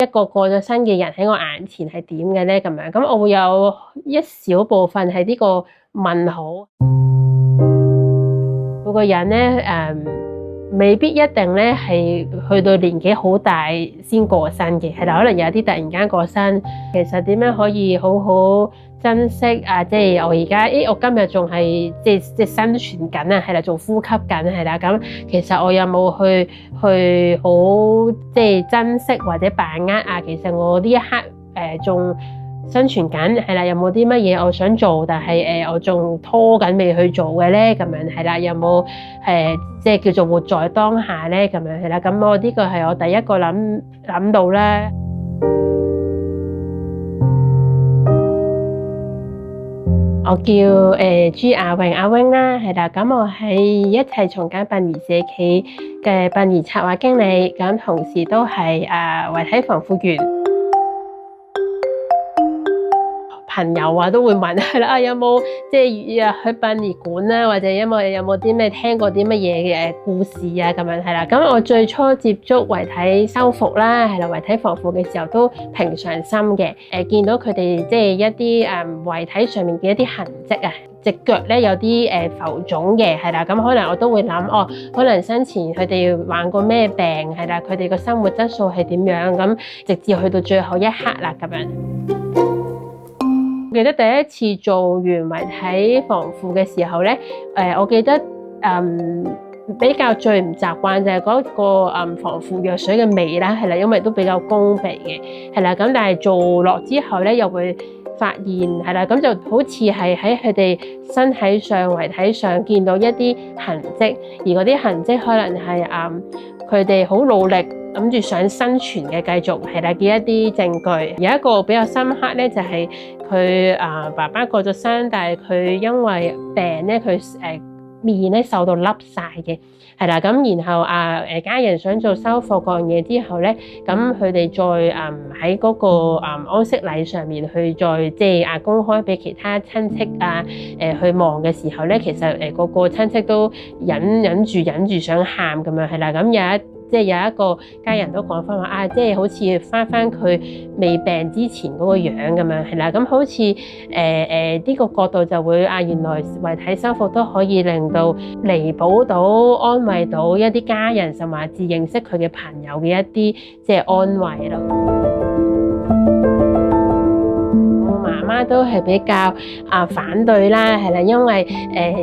一個過咗身嘅人喺我眼前係點嘅咧咁樣，咁我會有一小部分係呢個問號。每個人咧未必一定咧係去到年紀好大先過身嘅，係啦，可能有啲突然間過身，其實點樣可以好好珍惜啊？即係我而家，我今日仲係即係生存緊啊，係啦，仲呼吸緊係啦，咁其實我有冇去好即係珍惜或者把握啊？其實我呢一刻仲生存緊係啦，有冇啲乜嘢我想做，但係我仲拖緊未去做嘅咧？咁樣係啦，有冇即係叫做活在當下咧？咁樣係啦，咁我呢個係我第一個諗到啦。我叫朱亞榮阿 wing 啦，係啦，咁我係一齊從簡殯儀社企嘅殯儀策劃經理，咁同時都係遺體防腐員。朋友啊都會問係啦，有冇即係去殯儀館啦，或者有冇啲咩聽過啲乜嘢嘅故事啊咁樣係啦。咁我最初接觸遺體修復啦，係啦，遺體防腐嘅時候都平常心嘅。見到佢哋即係一啲遺體上面嘅一啲痕跡啊，隻腳咧有啲浮腫嘅，係啦。咁可能我都會諗可能生前佢哋患過咩病，係啦，佢哋個生活質素係點樣，咁直至去到最後一刻啦咁樣。記得第一次做完遺體防腐嘅時候咧，我記得比較最唔習慣就係嗰個防腐藥水嘅味啦，係啦，因為都比較攻鼻嘅，係啦，咁但係做落之後咧，又會發現係啦，咁就好似係喺佢哋身體上、遺體上見到一啲痕跡，而嗰啲痕跡可能係佢哋好努力諗住想生存嘅，繼續係啦嘅一啲證據。有一個比較深刻咧，就係佢爸爸過咗身，但係佢因為病咧，佢面咧受到凹晒嘅，係啦，咁然後家人想做修復嗰樣嘢之後咧，咁佢哋再喺嗰個安息禮上面去再即係公開俾其他親戚去望嘅時候咧，其實個個親戚都忍住想喊咁樣，係啦，咁有一個家人都講翻話即係好似翻佢未病之前嗰個樣咁樣，係啦，咁好似呢個角度就會原來遺體修復都可以令到彌補到、安慰到一啲家人，甚至認識佢嘅朋友嘅一啲即係安慰咯。媽媽都係比較反對啦，係啦，因為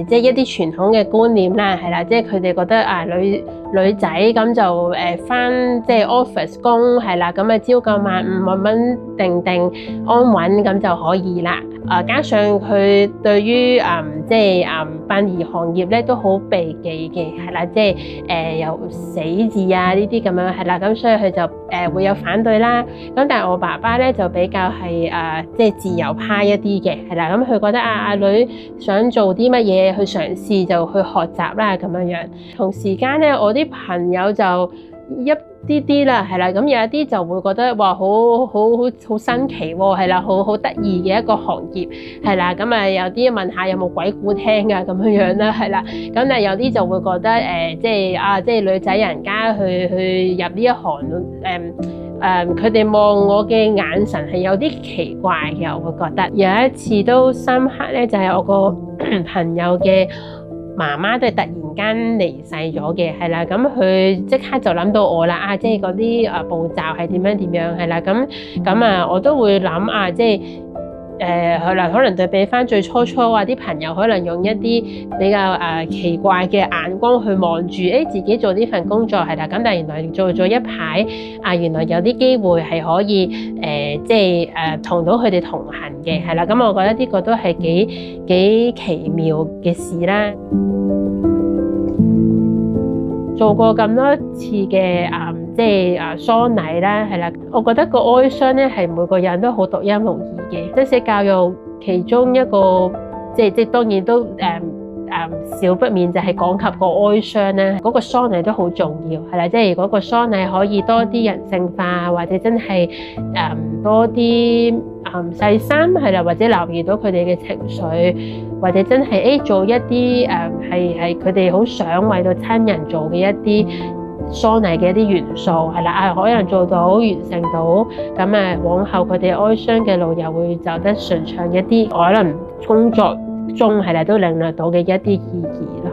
即係一啲傳統嘅觀念啦，係啦，即係佢哋覺得女仔咁就返即係 office 工係啦，咁朝九晚五穩定安穩咁就可以啦。加上佢對於即係殯儀行業咧都好避忌嘅，係啦，即係有死字呢啲咁樣係啦，咁所以佢就會有反對啦。咁但係我爸爸咧就比較係即係自由派一啲嘅，係啦，咁佢覺得阿女想做啲乜嘢去嘗試就去學習啦咁樣樣。同時間咧，我啲朋友就一啲啦，係啦，咁有一啲就會覺得話好新奇喎，係啦，好得意嘅一個行業，係啦，咁有啲問下有冇鬼故聽啊咁樣樣啦，係啦，咁但係有啲就會覺得即係女仔人家去入呢一行，佢哋望我嘅眼神係有啲奇怪嘅，我會覺得有一次都深刻咧，就係我個朋友嘅媽媽都係突然間離世咗嘅，係啦，咁佢即刻就諗到我啦，即係嗰啲步驟係點樣，係啦，咁我都會諗即係可能對比翻最初啲朋友可能用一啲比較奇怪嘅眼光去望住自己做呢份工作，係啦，咁但係原來做咗一排原來有啲機會係可以即係同到佢哋同行嘅，係啦，咁我覺得呢個都係幾奇妙嘅事啦。做過咁多次嘅即係喪禮啦，係啦，我覺得個哀傷咧係每個人都好獨一無二嘅。即使教育其中一個即當然都少不免就係講及個哀傷啦，嗰個喪禮都好重要，係啦，即係如果個喪禮可以多啲人性化，或者真係多啲細心，係啦，或者留意到佢哋嘅情緒，或者真係做一啲係佢哋好想為到親人做嘅一啲喪禮嘅一啲元素，係啦，可能做到完成到，咁往後佢哋哀傷嘅路又會走得順暢一啲，可能工作中係啦都領略到嘅一啲意義啦。